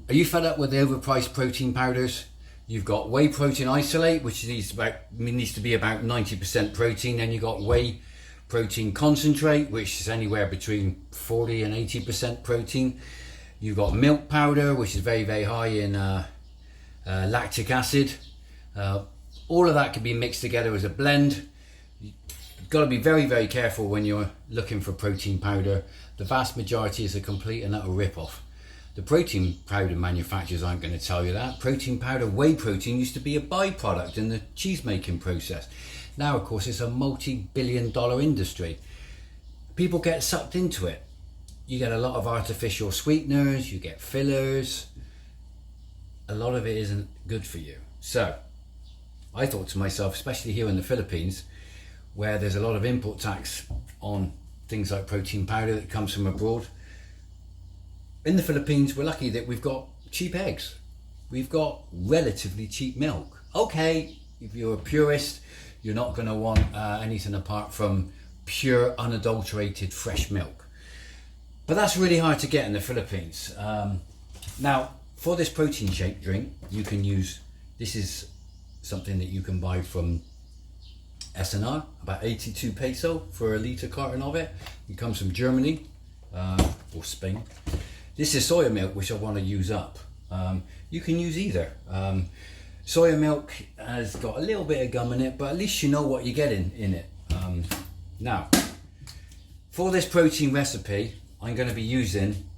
Are you fed up with the overpriced protein powders? You've got whey protein isolate, which needs to be about 90% protein. Then you've got whey protein concentrate, which is anywhere between 40 and 80% protein. You've got milk powder, which is very, very high in lactic acid. All of that can be mixed together as a blend. You've got to be very, very careful when you're looking for protein powder. The vast majority is a complete and utter rip-off. The protein powder manufacturers aren't going to tell you that. Protein powder, whey protein, used to be a byproduct in the cheese making process. Now, of course, it's a multi-billion-dollar industry. People get sucked into it. You get a lot of artificial sweeteners, you get fillers. A lot of it isn't good for you. So, I thought to myself, especially here in the Philippines, where there's a lot of import tax on things like protein powder that comes from abroad. In the Philippines, we're lucky that we've got cheap eggs. We've got relatively cheap milk. Okay, if you're a purist, you're not going to want anything apart from pure, unadulterated, fresh milk. But that's really hard to get in the Philippines. Now, for this protein shake drink, you can use, this is something that you can buy from SNR, about 82 peso for a litre carton of it. It comes from Germany or Spain. This is soya milk, which I want to use up. You can use either. Soya milk has got a little bit of gum in it, but at least you know what you're getting in it. Now, for this protein recipe, I'm going to be using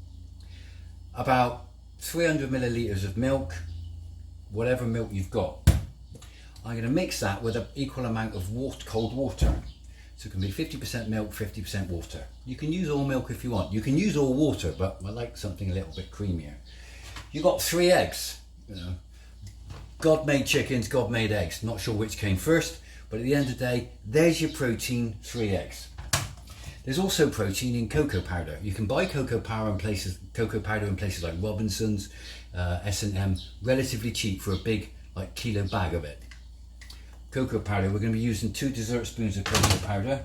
about 300 millilitres of milk, whatever milk you've got. I'm going to mix that with an equal amount of cold water. So it can be 50% milk, 50% water. You can use all milk if you want. You can use all water, but I like something a little bit creamier. You've got 3 eggs. You know, God made chickens, God made eggs. Not sure which came first, but at the end of the day, there's your protein, 3 eggs. There's also protein in cocoa powder. You can buy cocoa powder in places like Robinson's, S&M, relatively cheap for a big kilo bag of it. Cocoa powder, we're going to be using 2 dessert spoons of cocoa powder,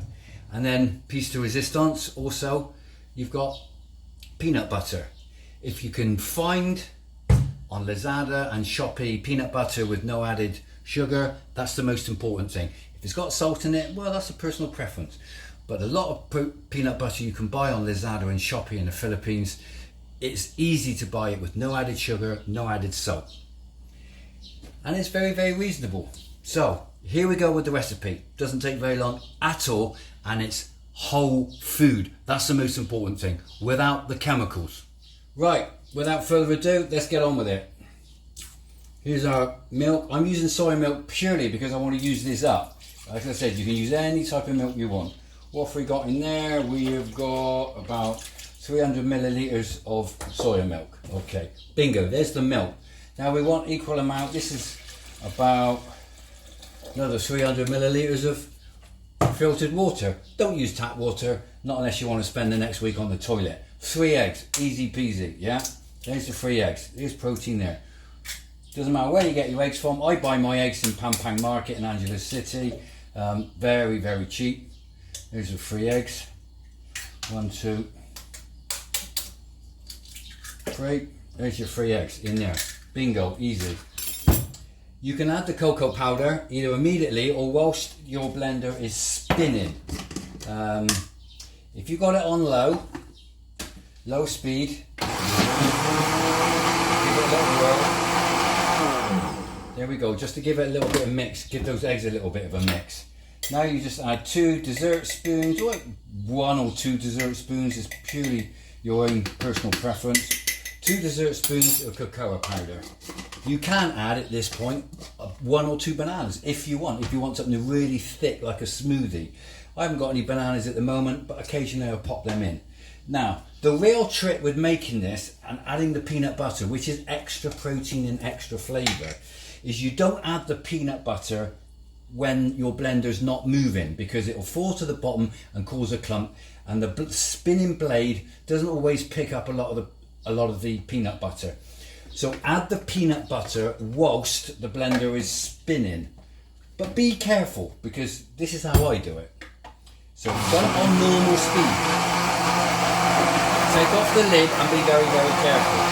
and then piece de resistance. Also, you've got peanut butter. If you can find on Lazada and Shopee peanut butter with no added sugar, that's the most important thing. If it's got salt in it, well, that's a personal preference. But a lot of peanut butter you can buy on Lazada and Shopee in the Philippines, it's easy to buy it with no added sugar, no added salt. And it's very, very reasonable. So, here we go with the recipe. Doesn't take very long at all, and it's whole food. That's the most important thing, without the chemicals. Right, without further ado, let's get on with it. Here's our milk. I'm using soy milk purely because I want to use this up. Like I said, you can use any type of milk you want. What have we got in there? We have got about 300 millilitres of soya milk. Okay, bingo, there's the milk. Now we want equal amount. This is about another 300 millilitres of filtered water. Don't use tap water, not unless you want to spend the next week on the toilet. 3 eggs, easy peasy, yeah? There's the 3 eggs, there's protein there. Doesn't matter where you get your eggs from. I buy my eggs in Pampang Market in Angeles City. Very, very cheap. There's the 3 eggs. 1, 2, 3. There's your 3 eggs in there. Bingo, easy. You can add the cocoa powder either immediately or whilst your blender is spinning. If you got it on low speed, give it a little whirl. There we go, just to give it a little bit of mix, give those eggs a little bit of a mix. Now you just add 2 dessert spoons, or 1 or 2 dessert spoons, is purely your own personal preference. 2 dessert spoons of cocoa powder. You can add at this point 1 or 2 bananas if you want something really thick like a smoothie. I haven't got any bananas at the moment, but occasionally I'll pop them in. Now, the real trick with making this and adding the peanut butter, which is extra protein and extra flavour, is you don't add the peanut butter when your blender's not moving, because it will fall to the bottom and cause a clump, and the spinning blade doesn't always pick up a lot of the peanut butter. So add the peanut butter whilst the blender is spinning. But be careful, because this is how I do it. So done on normal speed. Take off the lid and be very, very careful.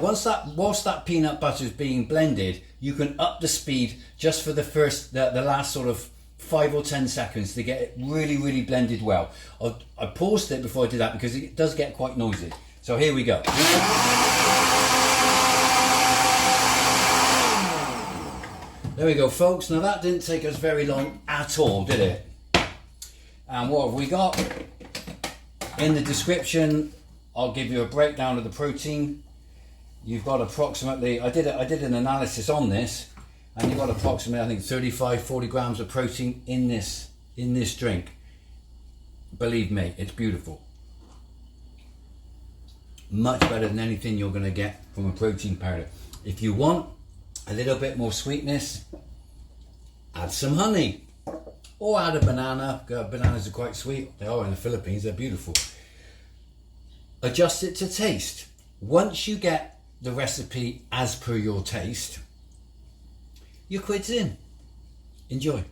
whilst that peanut butter is being blended, you can up the speed just for the last sort of 5 or 10 seconds to get it really, really blended well. I paused it before I did that because it does get quite noisy. So here we go. There we go, folks. Now that didn't take us very long at all, did it? And what have we got? In the description, I'll give you a breakdown of the protein. You've got approximately, I did an analysis on this, and you've got approximately, I think, 35-40 grams of protein in this drink. Believe me, it's beautiful. Much better than anything you're going to get from a protein powder. If you want a little bit more sweetness, add some honey or add a banana. Bananas are quite sweet. They are in the Philippines. They're beautiful. Adjust it to taste. Once you get the recipe as per your taste, your quid's in. Enjoy.